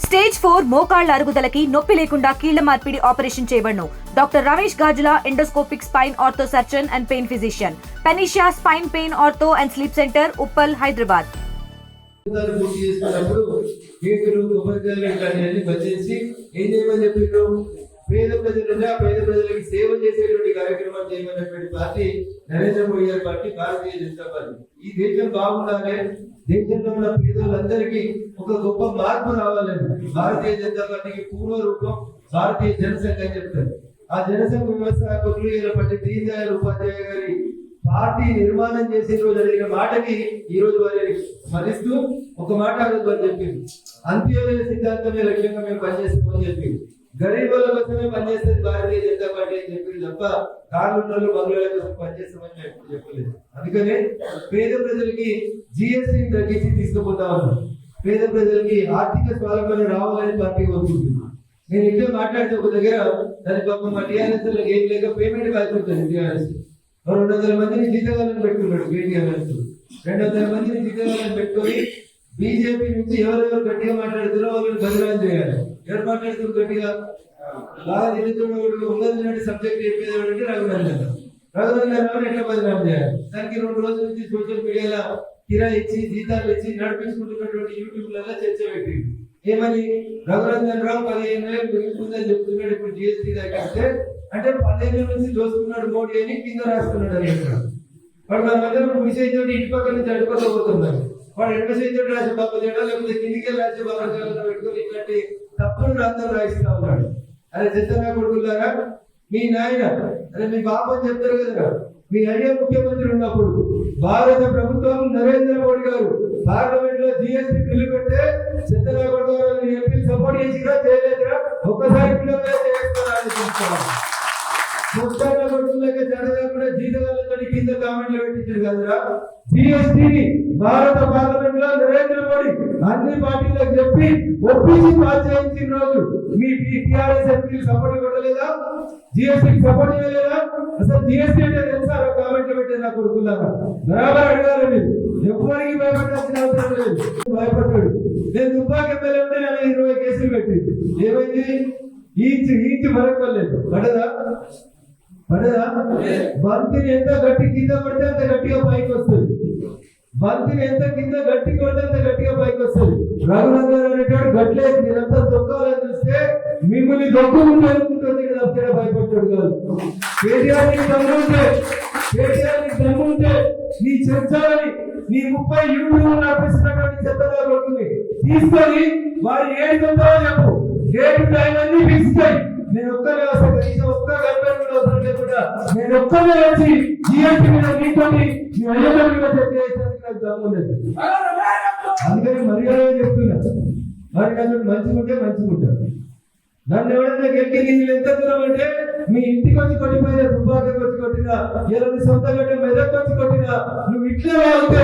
Stage 4 మోకాళ్ల అరుగుదలకి నొప్పి లేకుండా కీళ్ల మార్పిడి ఆపరేషన్ చేయబడును. Doctor Ramesh Gajula, endoscopic spine ortho surgeon and pain physician, Panacea spine pain ortho and sleep centre, Uppal, Hyderabad. పేద ప్రజలకి సేవ చేసేటువంటి కార్యక్రమాలు చేయమన్నటువంటి పార్టీ నరేంద్ర మోడీ గారి పార్టీ, భారతీయ జనతా పార్టీ. ఈ దేశం బాగుండాలి, దేశంలో ఉన్న పేదలందరికీ ఒక గొప్ప మార్పు రావాలని భారతీయ జనతా పార్టీకి పూర్వ రూపం భారతీయ జనసంఘ అని చెప్తారు. ఆ జనసంఘ వ్యవస్థాపకులు పండిట్ దీన్ దయాళ్ ఉపాధ్యాయ గారి పార్టీ నిర్మాణం చేసే రోజు జరిగిన మాటకి ఈ రోజు వారిని స్మరిస్తూ ఒక మాట అడగదు అని చెప్పింది. అంత్యోదయ సిద్ధాంతమే లక్ష్యంగా మేము పనిచేస్తామని చెప్పింది. గరీబుల కోసమే పనిచేస్తుంది భారతీయ జనతా పార్టీ అని చెప్పింది తప్ప కానూన్లు బంగ్లాల కోసం పనిచేస్తామని ఎప్పుడు చెప్పలేదు. అందుకనే పేద ప్రజలకి జిఎస్టీని తగ్గించి తీసుకుపోతా ఉన్నాం. పేద ప్రజలకి ఆర్థిక స్వావలంబన రావాలని పార్టీ కోరుకుంటుంది. నేను ఇంట్లో మాట్లాడితే ఒక దగ్గర దాని పాపం మా టీఆర్ఎస్ ఏం లేక పేమెంట్ కాల్చుంటుంది. టీఆర్ఎస్ 200 మందిని జీతగాలను పెట్టుకున్నాడు. కేటీఆర్ఎస్ 200 మందిని జీతగాలను పెట్టుకొని బీజేపీ నుంచి ఎవరెవరు గట్టిగా మాట్లాడుతున్నారో వాళ్ళని బదిలాలు చేయాలి. ఎవరు మాట్లాడుతున్నారు గట్టిగా? బాగా నిలుతున్నవాడు ఉన్నది సబ్జెక్ట్ చెప్పేది రఘునందన్ ఎట్లా బదిలాలు చేయాలి? దానికి 2 రోజుల నుంచి సోషల్ మీడియాలో కిరాయి ఇచ్చి జీతాలు ఇచ్చి నడిపించుకుంటున్నటువంటి యూట్యూబ్లలో చర్చ పెట్టింది. ఏమని? రఘునందన్ రావు 15 ఏళ్ళు పెరుగుతుందని చెప్తున్నాడు. ఇప్పుడు జిఎస్టీ దగ్గర అంటే 15 నుంచి దోసుకున్నాడు మోడీ అని కింద రాస్తున్నాడు. అని వాడు మన మధ్య విషయం తోటి ఇంటి పక్కన నుంచి అడుకోపోతున్నారు. వాడు ఎడమ చేతుడు రాసే బాబు చేయడం, లేకపోతే కిందికి రాసే బాబు పెట్టుకొని ఇట్లాంటి తప్పులు రాత్రం రాయిస్తా ఉన్నాడు. అదే చిత్తగా కొడుకులారా, మీ నాయన అదే మీ బాబు అని చెప్తారు కదా, మీ అయ్యే ముఖ్యమంత్రి ఉన్నప్పుడు భారత ప్రభుత్వం నరేంద్ర మోడీ గారు పార్లమెంట్ లో జిఎస్టీ బిల్లు పెడితే చిత్తగా కొడుకు ఎంపీ సపోర్ట్ చేసిరా చేయలేదురా? ఒక్కసారి జీతగాలతో కింద కామెంట్లు పెట్టించారు కదరా. జిఎస్టీని భారత పార్లమెంట్ లో నరేంద్ర మోడీ అన్ని పార్టీలకు చెప్పి ఒప్పించి పాస్ చేయించిన రోజు మీ టిఆర్ఎస్ ఎంపీలు సపోర్ట్ కొట్టలేదా? జిఎస్టీకి సపోర్ట్ చేయలేదా? అసలు జిఎస్టీ అంటే తెలుసా? కామెంట్లు పెట్టారు నా కొడుకులాగా. బరాబర్ అడగాలి మీరు. ఎవరికి భయపడాల్సిన అవసరం లేదు. భయపడ్డాడు. నేను దుబ్బాక ఎమ్మెల్యే ఉంటే నేను 20 కేసులు పెట్టింది. ఏమైంది? ఈచి మరొకలేదు. పడదా? బంతిని ఎంత గట్టి కింద పడితే అంత గట్టిగా పైకి వస్తుంది. బంతిని ఎంత కింద గట్టి కొడితే అంత గట్టిగా పైకి వస్తుంది. రఘునందన్ అనేటాడు గట్లేదు. మీరంతా దొక్కాలని చూస్తే మిమ్మల్ని దొక్కుకుంటూ అనుకుంటుంది కదా. అప్పుడే భయపడ్డాడు కాదు. కేటీఆర్కి దమ్ముంటే నీ చర్చలని నీ 30 యూట్యూబ్ నడిపిస్తున్నటువంటి చెత్తగా కొడుతుంది తీసుకొని వారి ఏడు కొంటారో చెప్పు. డేట్ టైం అన్ని ఫిక్స్ చేయి. నేను ఒక్కనే వస్తే కనీసం ఒక్క గంట అవసరం లేకుండా నేను ఒక్కనే వచ్చి జిఎస్టీ మీద నీతోటి మీ అయ్యతో మీద చర్చ చేసేందుకు నాకు దమ్ము లేదు. అందుకని మర్యాద చెప్తున్నా. మరి నన్ను మంచిగుంటారు. నన్ను ఎవరైనా గెలికి నీళ్ళు ఎంత దూరం అంటే మీ ఇంటికి వచ్చి కొట్టిపోయినా, దుబ్బాకకి వచ్చి కొట్టినా, ఎవరి సొంత గడ్డ మెదక్ వచ్చి కొట్టినా, నువ్వు ఇట్లే వాళ్తే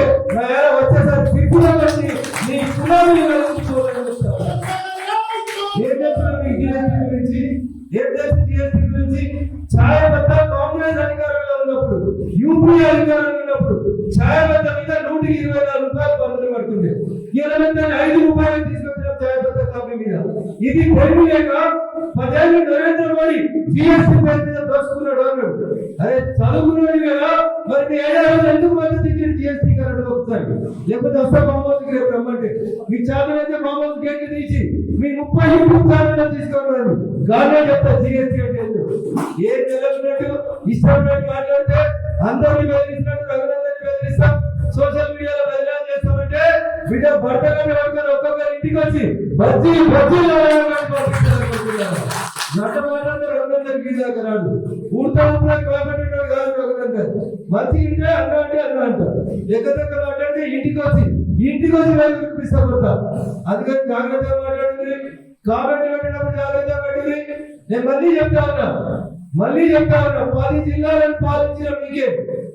వచ్చేసరికి తిరుగులో వచ్చి నీ కులాన్ని ఏం చెప్తున్నా మీ జిఎస్టీ గురించి? ఏం తెలుసు జిఎస్టీ గురించి? ఛాయబద్ద కాంగ్రెస్ అధికారంలో ఉన్నప్పుడు, యూపీ అధికారంలో ఉన్నప్పుడు ఛాయబద్ద మీద 124 రూపాయలు పన్నులు పడుతుంది. 5 రూపాయలు తీసుకొచ్చిన ఛాయబద్ద కాపీ మీద. ఇది పెరుగు లేక 10 ఏళ్ళు నరేంద్ర మోడీ జిఎస్టీ పేరు మీద దోసుకున్నాడు అన్నాడు. అరే చదువుకున్నాడు కదా, మరి మీ 5 ఏళ్ళు ఎందుకు మద్దతు ఇచ్చింది జిఎస్టీ కరెంట్ ఒకసారి? లేకపోతే వస్తా బాంబోకి రేపు రమ్మంటే మీ చేతనైతే బాంబోకి గేట్లు తీసి మీ 30 యూట్యూబ్ ఛానల్ తీసుకోవాలి. గానే చెప్తా జిఎస్టీ అంటే ఏం తెలియనట్టు ఇష్టం మాట్లాడితే అందరినీ బెదిరిస్తున్నట్టు రఘునందన్ బెదిరిస్తాం, సోషల్ మీడియాలో బదిలాలు చేస్తామంటే బిడ్డ భర్త కంటే పడుకొని ఒక్కొక్కరి ఇంటికి వచ్చి బజ్జీ నట మాట్లాడితే రఘునందన్ గీదాకరాడు పూర్తవడానికి మాట్లాడేవాడు కాదు రఘునందన్. మంచి ఇంటే అన్న అంటే అన్న అంట, ఎక్కదక్క మాట్లాడితే ఇంటికి వచ్చి ఇష్టపడతా. అందుకని జాగ్రత్తగా మాట్లాడుతుంది. కామెంట్ పెట్టినప్పుడు జాగ్రత్తగా పెట్టింది. నేను మళ్ళీ చెప్తా ఉన్నా 10 జిల్లాలను పాలించిన మీకే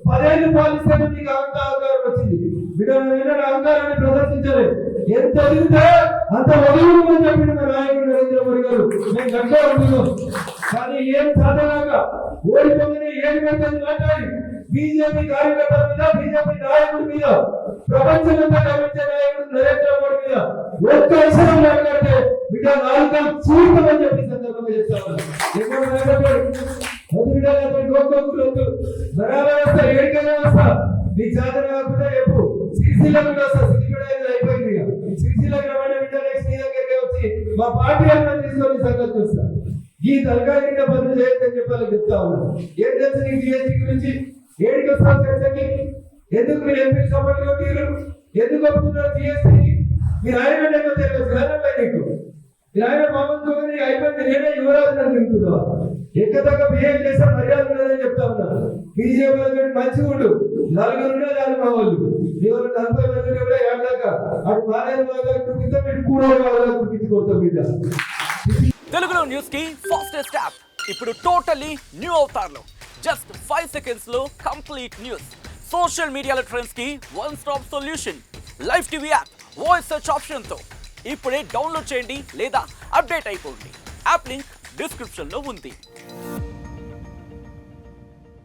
10 ఏళ్ళు పాలిస్తే మీకు అహంకారం వచ్చింది. బిడ్డ అహంకారాన్ని ప్రదర్శించలేదు. ఎంత ఎదిగితే అంత వదులు అని చెప్పిన మా నాయకుడు నరేంద్ర మోడీ గారు మేము గట్టిగా ఉంటున్నాం. కానీ ఏం సాధనాగా ఓడిపోగానే ఏడు గంటలు మాట్లాడి బీజేపీ కార్యకర్తల మీద, బీజేపీ నాయకుడి మీద, ప్రపంచమంతా గమనించే నాయకుడు నరేంద్ర మోడీ మీద ఒక్క విషయం మాట్లాడితే బిడ్డ ఇంకా నాలుగు చూడమని చెప్పి సందర్భంగా చెప్తా ఉన్నాను. ఎక్కడ బరాబర్ వస్తా, ఏడికైనా వస్తా, నీ చేతన కాకుండా చెప్పు. సిరిసిల్లకు కూడా వస్తా, సిద్దిపేట అయిపోయింది. సిరిసిల్లకు రమ్మని బిడ్డ నెక్స్ట్ నీ దగ్గరికి వచ్చి మా పార్టీ వాళ్ళని తీసుకొని సంగతి చూస్తా. ఈ తలకాయ పనులు చేయొద్దని చెప్పాలని చెప్తా ఉన్నాను. ఏం తెలుసు నీకు జిఎస్టీ గురించి? ఏడికి వస్తావు చర్చకి? ఎందుకు మీరు ఎంపీ సపోర్ట్ కొట్టారు? ఎందుకు ఒప్పుకున్నారు జిఎస్టీకి? మీరు ఆయన తెలియదు జ్ఞానమే నీకు. మీరు ఆయన మామూలు అయిపోయింది. నేనే యువరాజు అని తింటున్నావా? ఎక్కదాకా బిహేవ్ చేస్తే మర్యాద ఉన్నదని చెప్తా ఉన్నాను. బీజేపీ మంచిగా ఉండు, నలుగురున్నా చాలు మా వాళ్ళు. ఎవరు 40 మంది కూడా ఏడాక అటు మానేరు కుట్టితే మీరు కూడా కుట్టించుకోవద్దాం మీద. తెలుగులో న్యూస్ కి ఫాస్టెస్ట్ యాప్ ఇప్పుడు టోటలీ న్యూ అవతార్లో జస్ట్ 5 seconds లో కంప్లీట్ న్యూస్. సోషల్ మీడియాలో ట్రెండ్స్ కి one stop solution. Live TV app voice search option తో ఇప్పుడే డౌన్లోడ్ చేయండి లేదా అప్డేట్ అయిపోండి. యాప్ లింక్ డిస్క్రిప్షన్ లో ఉంది.